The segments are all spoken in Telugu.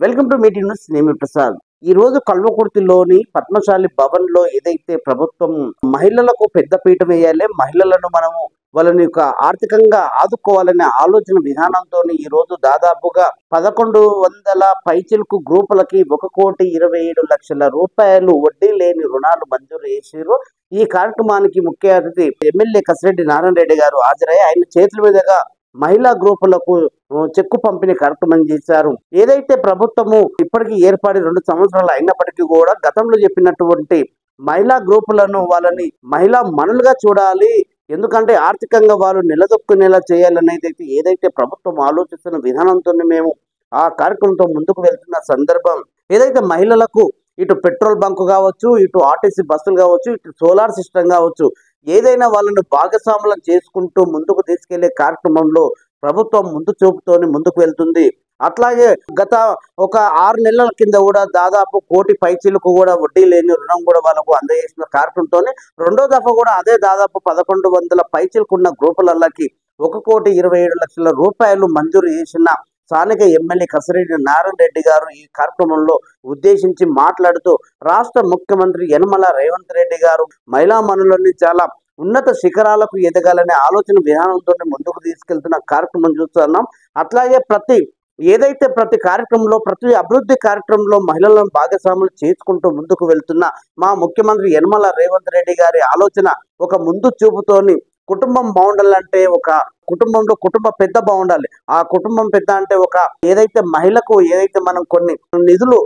Welcome to meeting news. నేను ప్రసాద్. ఈ రోజు కల్వకుర్తిలోని పద్మశాలి భవన్ లో ఏదైతే ప్రభుత్వం మహిళలకు పెద్ద పీట వేయాలి, మహిళలను మనము వాళ్ళని ఆర్థికంగా ఆదుకోవాలనే ఆలోచన విధానంతో ఈ రోజు దాదాపుగా 1100 పైచిలకు గ్రూపులకి 1,27,00,000 రూపాయలు వడ్డీ లేని రుణాలు మంజూరు చేశారు. ఈ కార్యక్రమానికి ముఖ్య అతిథి ఎమ్మెల్యే కసిరెడ్డి నారాయణ రెడ్డి గారు హాజరై ఆయన చేతుల మీదుగా మహిళా గ్రూపులకు చెక్కు పంపిణీ కార్యక్రమం చేశారు. ఏదైతే ప్రభుత్వము ఇప్పటికీ ఏర్పడి 2 సంవత్సరాలు అయినప్పటికీ కూడా గతంలో చెప్పినటువంటి మహిళా గ్రూపులను వాళ్ళని మహిళా మనులుగా చూడాలి, ఎందుకంటే ఆర్థికంగా వాళ్ళు నిలదొక్కునేలా చేయాలనేది ఏదైతే ప్రభుత్వం ఆలోచిస్తున్న విధానంతో మేము ఆ కార్యక్రమంతో ముందుకు వెళ్తున్న సందర్భం, ఏదైతే మహిళలకు ఇటు పెట్రోల్ బంక్ కావచ్చు, ఇటు ఆర్టీసీ బస్సులు కావచ్చు, ఇటు సోలార్ సిస్టమ్ కావచ్చు, ఏదైనా వాళ్ళని భాగస్వాములను చేసుకుంటూ ముందుకు తీసుకెళ్లే కార్యక్రమంలో ప్రభుత్వం ముందు చూపుతోని ముందుకు వెళ్తుంది. అట్లాగే గత ఒక 6 నెలల కింద కూడా దాదాపు 1 కోటి పైచీలకు కూడా వడ్డీ లేని రుణం కూడా వాళ్ళకు అందజేసిన కార్యక్రమంతో రెండో దఫా కూడా అదే దాదాపు 1100 పైచీలకు ఉన్న గ్రూపులకి 1,27,00,000 రూపాయలు మంజూరు చేసిన స్థానిక ఎమ్మెల్యే కసిరెడ్డి నారాయణ రెడ్డి గారు ఈ కార్యక్రమంలో ఉద్దేశించి మాట్లాడుతూ రాష్ట్ర ముఖ్యమంత్రి యనమల రేవంత్ రెడ్డి గారు మహిళా మనులని చాలా ఉన్నత శిఖరాలకు ఎదగాలనే ఆలోచన విధానంతో ముందుకు తీసుకెళ్తున్న కార్యక్రమం చూస్తున్నాం. అట్లాగే ప్రతి కార్యక్రమంలో, ప్రతి అభివృద్ధి కార్యక్రమంలో మహిళలను భాగస్వాములు చేసుకుంటూ ముందుకు వెళ్తున్న మా ముఖ్యమంత్రి యనమల రేవంత్ రెడ్డి గారి ఆలోచన ఒక ముందు చూపుతోని కుటుంబం బాగుండాలంటే ఒక కుటుంబంలో కుటుంబ పెద్ద బాగుండాలి. ఆ కుటుంబం పెద్ద అంటే ఏదైతే మహిళకు ఏదైతే మనం కొన్ని నిధులు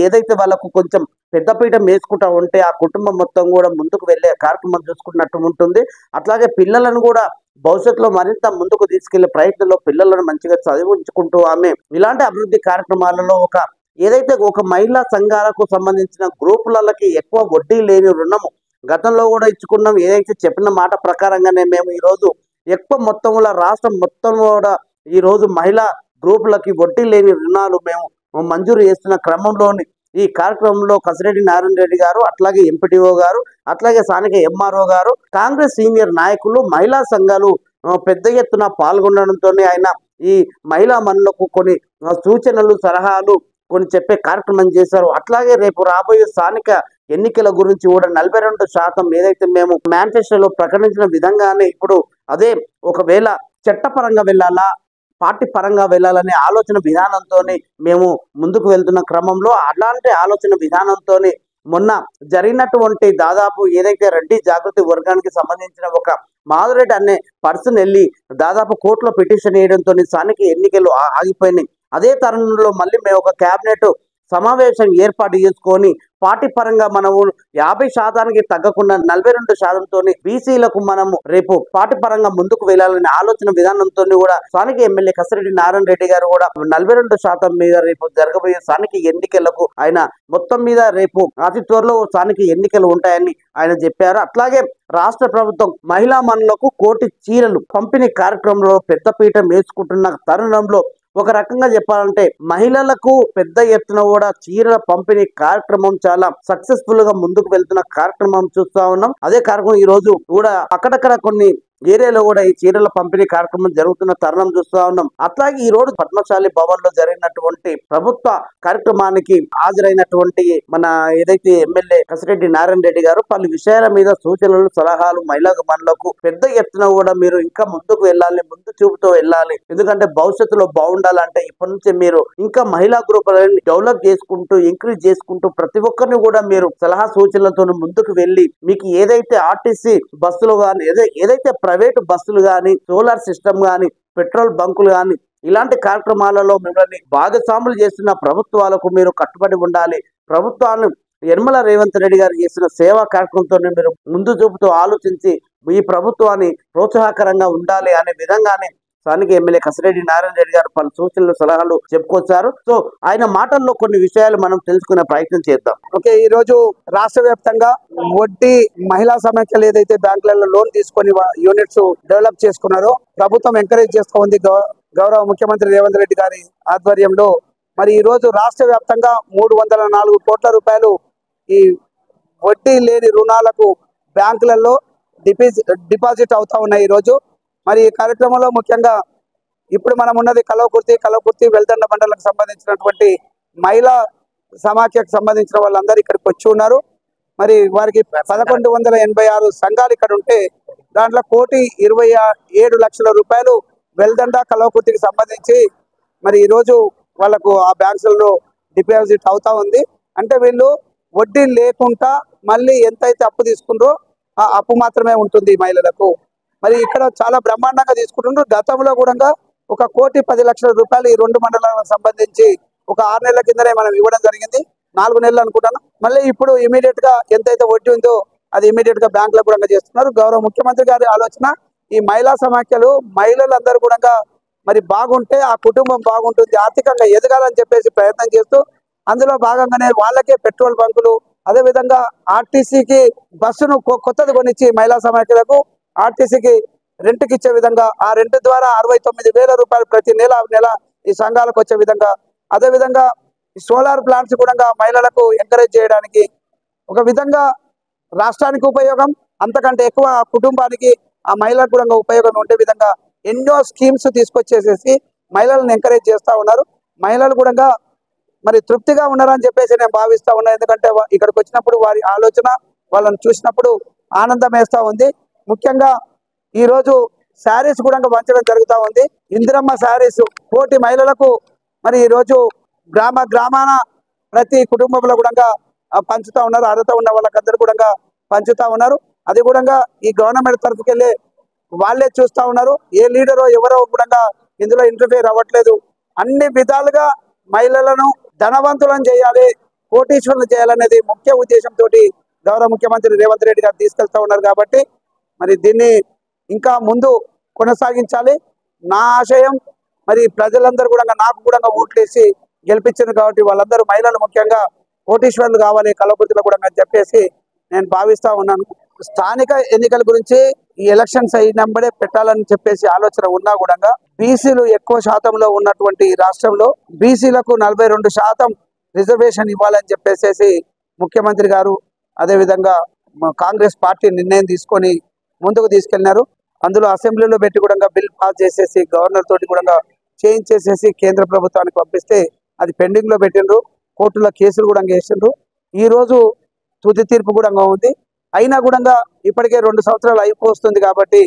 ఏదైతే వాళ్ళకు కొంచెం పెద్దపీట వేసుకుంటా ఉంటే ఆ కుటుంబం మొత్తం కూడా ముందుకు వెళ్ళే కార్యక్రమం చూసుకున్నట్టు ఉంటుంది. అట్లాగే పిల్లలను కూడా భవిష్యత్తులో మరింత ముందుకు తీసుకెళ్లే ప్రయత్నంలో పిల్లలను మంచిగా చదివించుకుంటూ ఆమె ఇలాంటి అభివృద్ధి కార్యక్రమాలలో ఏదైతే మహిళా సంఘాలకు సంబంధించిన గ్రూపులకి ఎక్కువ వడ్డీ లేని రుణము గతంలో కూడా ఇచ్చుకున్నాం. ఏదైతే చెప్పిన మాట ప్రకారంగానే మేము ఈరోజు ఎక్కువ మొత్తంలో రాష్ట్రం మొత్తం కూడా ఈరోజు మహిళా గ్రూపులకి వడ్డీ లేని రుణాలు మేము మంజూరు చేస్తున్న క్రమంలోని ఈ కార్యక్రమంలో కసిరెడ్డి నారాయణ రెడ్డి గారు, అట్లాగే ఎంపీటీఓ గారు, అట్లాగే స్థానిక ఎంఆర్ఓ గారు, కాంగ్రెస్ సీనియర్ నాయకులు, మహిళా సంఘాలు పెద్ద ఎత్తున పాల్గొనడంతో ఆయన ఈ మహిళా మనులకు కొన్ని సూచనలు, సలహాలు కొన్ని చెప్పే కార్యక్రమం చేశారు. అట్లాగే రేపు రాబోయే స్థానిక ఎన్నికల గురించి కూడా 42% ఏదైతే మేము మేనిఫెస్టోలో ప్రకటించిన విధంగానే ఇప్పుడు అదే ఒకవేళ చట్టపరంగా వెళ్ళాలా, పార్టీ పరంగా వెళ్ళాలనే ఆలోచన విధానంతో మేము ముందుకు వెళ్తున్న క్రమంలో అలాంటి ఆలోచన విధానంతో మొన్న జరిగినటువంటి దాదాపు ఏదైతే రెడ్డి జాగృతి వర్గానికి సంబంధించిన ఒక మాధురెడ్డి అనే పర్సన్ వెళ్ళి దాదాపు కోర్టులో పిటిషన్ వేయడంతో స్థానిక ఎన్నికలు ఆగిపోయినాయి. అదే తరుణంలో మళ్ళీ మేము ఒక కేబినెట్ సమావేశం ఏర్పాటు చేసుకొని పార్టీ పరంగా మనము 50% తగ్గకుండా 42%తో బీసీలకు మనము రేపు పార్టీ పరంగా ముందుకు వెళ్ళాలనే ఆలోచన విధానంతో కూడా స్థానిక ఎమ్మెల్యే కసిరెడ్డి నారాయణ రెడ్డి గారు కూడా 42% మీద రేపు జరగబోయే స్థానిక ఎన్నికలకు ఆయన మొత్తం మీద రేపు అతి త్వరలో స్థానిక ఎన్నికలు ఉంటాయని ఆయన చెప్పారు. అట్లాగే రాష్ట్ర ప్రభుత్వం మహిళా మనులకు 1 కోటి చీరలు పంపిణీ కార్యక్రమంలో పెద్దపీట వేసుకుంటున్న తరుణంలో ఒక రకంగా చెప్పాలంటే మహిళలకు పెద్ద ఎత్తున కూడా చీరల పంపిణీ కార్యక్రమం చాలా సక్సెస్ఫుల్ గా ముందుకు వెళ్తున్న కార్యక్రమం చూస్తా ఉన్నాం. అదే కార్యక్రమం ఈ రోజు కూడా అక్కడక్కడ కొన్ని ఏరియాలో కూడా ఈ చీరల పంపిణీ కార్యక్రమం జరుగుతున్న తరుణం చూస్తా ఉన్నాం. అట్లాగే ఈ రోజు పద్మశాలి భవన్ లో జరిగినటువంటి ప్రభుత్వ కార్యక్రమానికి హాజరైనటువంటి మన ఏదైతే ఎమ్మెల్యే కసిరెడ్డి నారాయణ రెడ్డి గారు పలు విషయాల మీద సూచనలు, సలహాలు మహిళా మనులకు పెద్ద ఎత్తున కూడా మీరు ఇంకా ముందుకు వెళ్ళాలి, ముందు చూపుతో వెళ్ళాలి, ఎందుకంటే భవిష్యత్తులో బాగుండాలంటే ఇప్పటి నుంచి మీరు ఇంకా మహిళా గ్రూపులను డెవలప్ చేసుకుంటూ ఇంక్రీజ్ చేసుకుంటూ ప్రతి ఒక్కరిని కూడా మీరు సలహా సూచనలతో ముందుకు వెళ్ళి మీకు ఏదైతే ఆర్టీసీ బస్సులు కానీ ఏదైతే ప్రైవేటు బస్సులు కానీ, సోలార్ సిస్టమ్ కానీ, పెట్రోల్ బంకులు కానీ ఇలాంటి కార్యక్రమాలలో మిమ్మల్ని భాగస్వాములు చేస్తున్న ప్రభుత్వాలకు మీరు కట్టుబడి ఉండాలి. ప్రభుత్వాన్ని యనమల రేవంత్ రెడ్డి గారు చేసిన సేవా కార్యక్రమంతో మీరు ముందు చూపుతూ ఆలోచించి ఈ ప్రభుత్వాన్ని ప్రోత్సాహకరంగా ఉండాలి అనే విధంగానే స్థానిక ఎమ్మెల్యే కసిరెడ్డి నారాయణ రెడ్డి గారు పలు సూచనలు, సలహాలు చెప్పుకొచ్చారు. సో ఆయన మాటల్లో కొన్ని విషయాలు మనం తెలుసుకునే ప్రయత్నం చేద్దాం. ఓకే, ఈ రోజు రాష్ట్ర వ్యాప్తంగా వడ్డీ మహిళా సమైక్యలు ఏదైతే బ్యాంకులలో లోన్ తీసుకొని యూనిట్స్ డెవలప్ చేసుకున్నారో ప్రభుత్వం ఎంకరేజ్ చేస్తూ ఉంది. గౌరవ ముఖ్యమంత్రి రేవంత్ రెడ్డి గారి ఆధ్వర్యంలో మరి ఈ రోజు రాష్ట్ర వ్యాప్తంగా 304 కోట్ల రూపాయలు ఈ వడ్డీ లేని రుణాలకు బ్యాంకులలో డిపాజిట్ అవుతా ఉన్నాయి. ఈ రోజు మరి ఈ కార్యక్రమంలో ముఖ్యంగా ఇప్పుడు మనం ఉన్నది కల్వకుర్తి వెల్దండ మండలకు సంబంధించినటువంటి మహిళా సమాఖ్యకు సంబంధించిన వాళ్ళందరూ ఇక్కడికి వచ్చి ఉన్నారు. మరి వారికి 1186 సంఘాలు ఇక్కడ ఉంటే దాంట్లో 1,27,00,000 రూపాయలు వెల్దండ కల్వకుర్తికి సంబంధించి మరి ఈరోజు వాళ్ళకు ఆ బ్యాంక్స్లలో డిపాజిట్ అవుతా ఉంది. అంటే వీళ్ళు వడ్డీ లేకుండా మళ్ళీ ఎంతైతే అప్పు తీసుకుంటారో ఆ అప్పు మాత్రమే ఉంటుంది మహిళలకు. మరి ఇక్కడ చాలా బ్రహ్మాండంగా తీసుకుంటున్నారు. గతంలో కూడా 1,10,00,000 రూపాయలు ఈ 2 మండలాలకు సంబంధించి ఒక 6 నెలల కిందనే మనం ఇవ్వడం జరిగింది. 4 నెలలు అనుకుంటాను. మళ్ళీ ఇప్పుడు ఇమీడియట్ గా ఎంతైతే వడ్డీ ఉందో అది ఇమీడియట్ గా బ్యాంకులో కూడా చేస్తున్నారు. గౌరవ ముఖ్యమంత్రి గారి ఆలోచన ఈ మహిళా సమాఖ్యలు మహిళలందరూ కూడా మరి బాగుంటే ఆ కుటుంబం బాగుంటుంది, ఆర్థికంగా ఎదగాలని చెప్పేసి ప్రయత్నం చేస్తూ అందులో భాగంగానే వాళ్ళకే పెట్రోల్ బంకులు, అదేవిధంగా ఆర్టీసీకి బస్సును కొత్తది కొనిచ్చి మహిళా సమాఖ్యలకు ఆర్టీసీకి రెంట్కి ఇచ్చే విధంగా ఆ రెంట్ ద్వారా 69,000 రూపాయలు ప్రతి నెల ఈ సంఘాలకు వచ్చే విధంగా, అదేవిధంగా సోలార్ ప్లాంట్స్ కూడా మహిళలకు ఎంకరేజ్ చేయడానికి ఒక విధంగా రాష్ట్రానికి ఉపయోగం, అంతకంటే ఎక్కువ కుటుంబానికి ఆ మహిళలకు కూడా ఉపయోగం ఉండే విధంగా ఎన్నో స్కీమ్స్ తీసుకొచ్చేసేసి మహిళలను ఎంకరేజ్ చేస్తూ ఉన్నారు. మహిళలు కూడా మరి తృప్తిగా ఉన్నారని చెప్పేసి నేను భావిస్తా ఉన్నా. ఎందుకంటే ఇక్కడికి వచ్చినప్పుడు వారి ఆలోచన వాళ్ళని చూసినప్పుడు ఆనందం వేస్తూ ఉంది. ముఖ్యంగా ఈరోజు శారీస్ కూడా పంచడం జరుగుతూ ఉంది. ఇందిరమ్మ శారీస్ 1,000 మహిళలకు మరి ఈరోజు గ్రామాన ప్రతి కుటుంబంలో కూడా పంచుతా ఉన్నారు. అర్హత ఉన్న వాళ్ళకందరూ కూడా పంచుతా ఉన్నారు. అది కూడా ఈ గవర్నమెంట్ తరఫుకి వెళ్ళి వాళ్ళే చూస్తూ ఉన్నారు. ఏ లీడరో ఎవరో కూడా ఇందులో ఇంటర్ఫియర్ అవ్వట్లేదు. అన్ని విధాలుగా మహిళలను ధనవంతులను చేయాలి, కోటీశ్వరులు చేయాలనేది ముఖ్య ఉద్దేశంతో గౌరవ ముఖ్యమంత్రి రేవంత్ రెడ్డి గారు తీసుకెళ్తా ఉన్నారు. కాబట్టి మరి దీన్ని ఇంకా ముందు కొనసాగించాలి. నా ఆశయం మరి ప్రజలందరూ కూడా నాకు కూడా ఓట్లేసి గెలిపించారు కాబట్టి వాళ్ళందరూ మహిళలు ముఖ్యంగా కోటీశ్వరులు కావాలి కల్వకుర్తిలో కూడా అని చెప్పేసి నేను భావిస్తా ఉన్నాను. స్థానిక ఎన్నికల గురించి ఈ ఎలక్షన్స్ అయినప్పుడే పెట్టాలని చెప్పేసి ఆలోచన ఉన్నా కూడా బీసీలు ఎక్కువ శాతంలో ఉన్నటువంటి రాష్ట్రంలో బీసీలకు 42% రిజర్వేషన్ ఇవ్వాలని చెప్పేసి ముఖ్యమంత్రి గారు అదేవిధంగా కాంగ్రెస్ పార్టీ నిర్ణయం తీసుకొని ముందుకు తీసుకెళ్లినారు. అందులో అసెంబ్లీలో పెట్టి కూడా బిల్ పాస్ చేసేసి గవర్నర్ తోటి కూడా చేయించేసేసి కేంద్ర ప్రభుత్వానికి పంపిస్తే అది పెండింగ్ లో పెట్టిండ్రు. కోర్టులో కేసులు కూడా వేసిండ్రు. ఈ రోజు తుది తీర్పు కూడా ఉంది. అయినా కూడా ఇప్పటికే 2 సంవత్సరాలు అయిపోతుంది కాబట్టి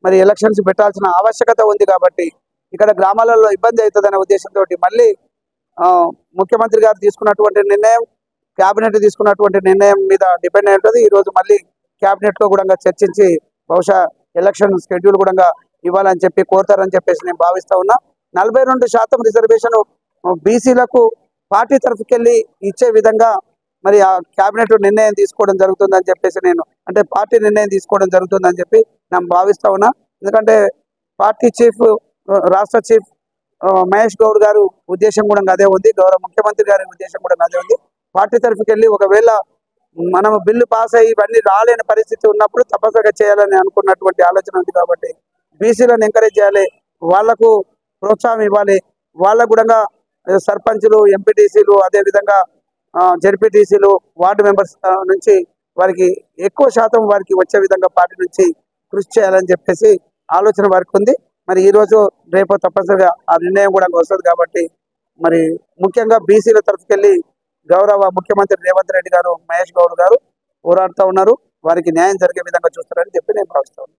మరి ఎలక్షన్స్ పెట్టాల్సిన ఆవశ్యకత ఉంది. కాబట్టి ఇక్కడ గ్రామాలలో ఇబ్బంది అవుతుందనే ఉద్దేశంతో మళ్ళీ ముఖ్యమంత్రి గారు తీసుకున్నటువంటి నిర్ణయం, క్యాబినెట్ తీసుకున్నటువంటి నిర్ణయం మీద డిపెండ్ అయి ఉంటుంది. ఈ రోజు మళ్ళీ క్యాబినెట్ లో కూడా చర్చించి బహుశా ఎలక్షన్ షెడ్యూల్ కూడా ఇవ్వాలని చెప్పి కోరుతారని చెప్పేసి నేను భావిస్తా ఉన్నా. 42% రిజర్వేషన్ బీసీలకు పార్టీ తరఫుకెళ్ళి ఇచ్చే విధంగా మరి ఆ క్యాబినెట్ నిర్ణయం తీసుకోవడం జరుగుతుందని చెప్పేసి నేను అంటే పార్టీ నిర్ణయం తీసుకోవడం జరుగుతుందని చెప్పి నేను భావిస్తా ఉన్నా. ఎందుకంటే పార్టీ చీఫ్ రాష్ట్ర చీఫ్ మహేష్ గౌడ్ గారు ఉద్దేశం కూడా అదే ఉంది, గౌరవ ముఖ్యమంత్రి గారి ఉద్దేశం కూడా అదే ఉంది. పార్టీ తరఫుకెళ్ళి ఒకవేళ మనం బిల్లు పాస్ అయ్యి ఇవన్నీ రాలేని పరిస్థితి ఉన్నప్పుడు తప్పనిసరిగా చేయాలని అనుకున్నటువంటి ఆలోచన ఉంది. కాబట్టి బీసీలను ఎంకరేజ్ చేయాలి, వాళ్లకు ప్రోత్సాహం ఇవ్వాలి. వాళ్ళకు కూడా సర్పంచులు, ఎంపీటీసీలు, అదేవిధంగా జెడ్పీటీసీలు, వార్డు మెంబర్స్ నుంచి వారికి ఎక్కువ శాతం వారికి వచ్చే విధంగా పార్టీ నుంచి కృషి చేయాలని చెప్పేసి ఆలోచన వారికి ఉంది. మరి ఈ రోజు రేపు తప్పనిసరిగా ఆ నిర్ణయం కూడా వస్తుంది. కాబట్టి మరి ముఖ్యంగా బీసీల తరఫుకెళ్ళి గౌరవ ముఖ్యమంత్రి రేవంత్ రెడ్డి గారు, మహేష్ గౌడ్ గారు పోరాడుతూ ఉన్నారు. వారికి న్యాయం జరిగే విధంగా చూస్తారని చెప్పి నేను భావిస్తాను.